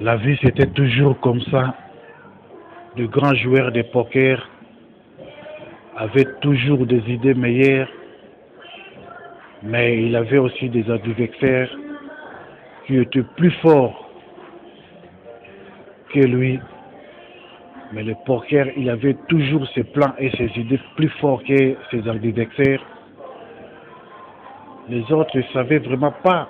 La vie, c'était toujours comme ça. Le grand joueur de poker avait toujours des idées meilleures, mais il avait aussi des adversaires qui étaient plus forts que lui. Mais le poker, il avait toujours ses plans et ses idées plus forts que ses adversaires. Les autres ne savaient vraiment pas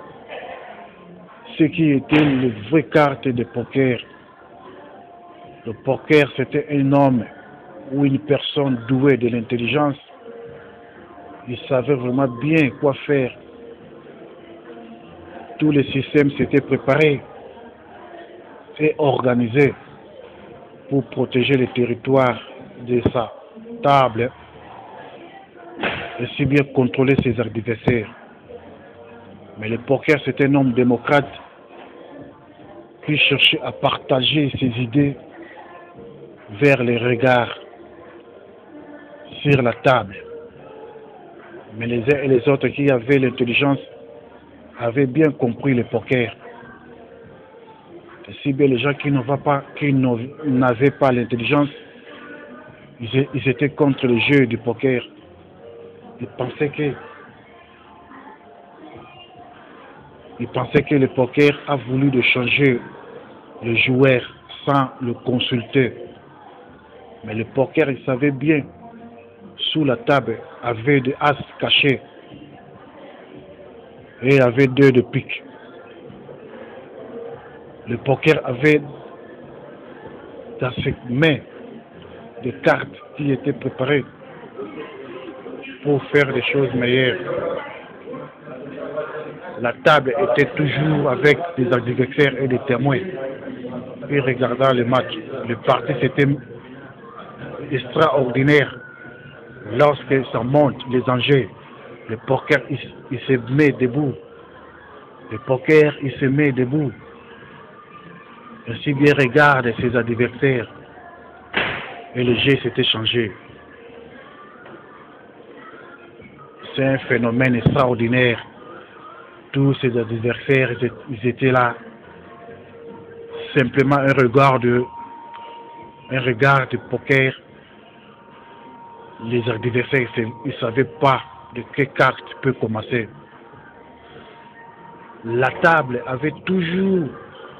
ce qui était les vraies cartes de poker. Le poker, c'était un homme ou une personne douée de l'intelligence. Il savait vraiment bien quoi faire. Tous les systèmes s'étaient préparés et organisés pour protéger le territoire de sa table et si bien contrôler ses adversaires. Mais le poker, c'était un homme démocrate qui cherchait à partager ses idées vers les regards sur la table. Mais les uns et les autres qui avaient l'intelligence avaient bien compris le poker. Et si bien les gens qui n'avaient pas l'intelligence, ils étaient contre le jeu du poker. Ils pensaient que le poker a voulu de changer le joueur sans le consulter. Mais le poker, il savait bien, sous la table, avait des as cachés et avait deux de pique. Le poker avait dans ses mains des cartes qui étaient préparées pour faire des choses meilleures. La table était toujours avec des adversaires et des témoins qui regardaient le match. Le parti, c'était extraordinaire. Lorsque ça monte, les enjeux, le poker, il se met debout. Le poker, il se met debout. Ainsi bien regarde ses adversaires. Et le jeu s'était changé. C'est un phénomène extraordinaire. Tous ses adversaires, ils étaient là. Simplement un regard de poker. Les adversaires, ils ne savaient pas de quelle carte peut commencer. La table avait toujours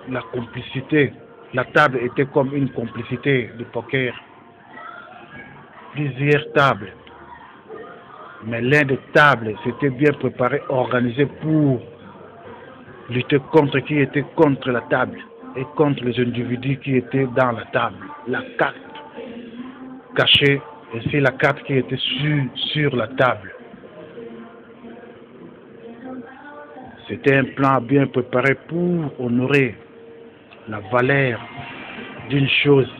la complicité. La table était comme une complicité de poker. Plusieurs tables. Mais l'un des tables s'était bien préparé, organisé pour lutter contre qui était contre la table et contre les individus qui étaient dans la table. La carte cachée et c'est la carte qui était sur la table. C'était un plan bien préparé pour honorer la valeur d'une chose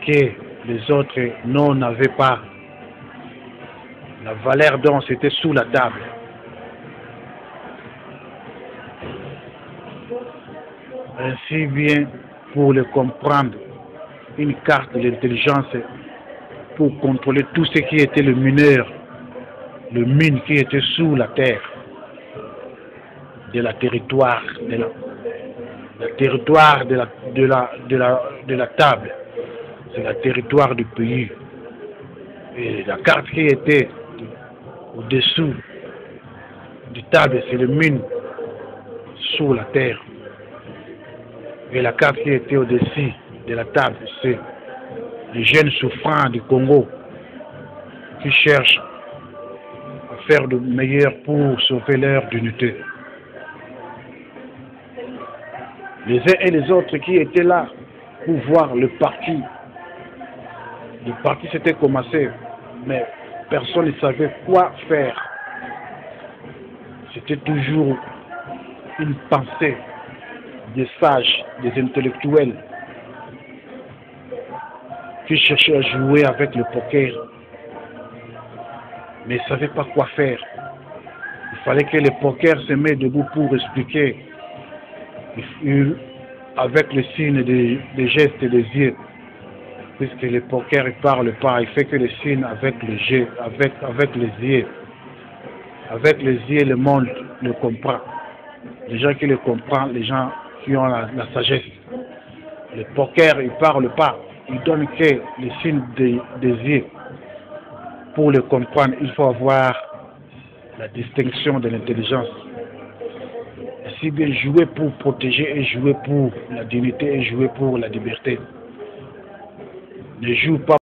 que les autres n'avaient pas. La valeur dont c'était sous la table. Ainsi bien, pour le comprendre, une carte de l'intelligence pour contrôler tout ce qui était le mineur, le mine qui était sous la terre, de la territoire, de la table, c'est le territoire du pays. Et la carte qui était au-dessous du table, c'est le mine sous la terre. Et la carte qui était au-dessus de la table, c'est les jeunes souffrants du Congo qui cherchent à faire de meilleur pour sauver leur dignité. Les uns et les autres qui étaient là pour voir le parti. Le parti s'était commencé, mais personne ne savait quoi faire. C'était toujours une pensée des sages, des intellectuels qui cherchaient à jouer avec le poker, mais ils ne savaient pas quoi faire. Il fallait que le poker se mette debout pour expliquer avec le signe des gestes et des yeux. Puisque le poker ne parle pas, il fait que les signes avec les yeux, avec les yeux. Avec les yeux, le monde le comprend. Les gens qui le comprennent, les gens qui ont la sagesse. Le poker, il ne parle pas. Il donne que les signes des yeux. Pour le comprendre, il faut avoir la distinction de l'intelligence. Si bien jouer pour protéger et jouer pour la dignité et jouer pour la liberté. Ne joue pas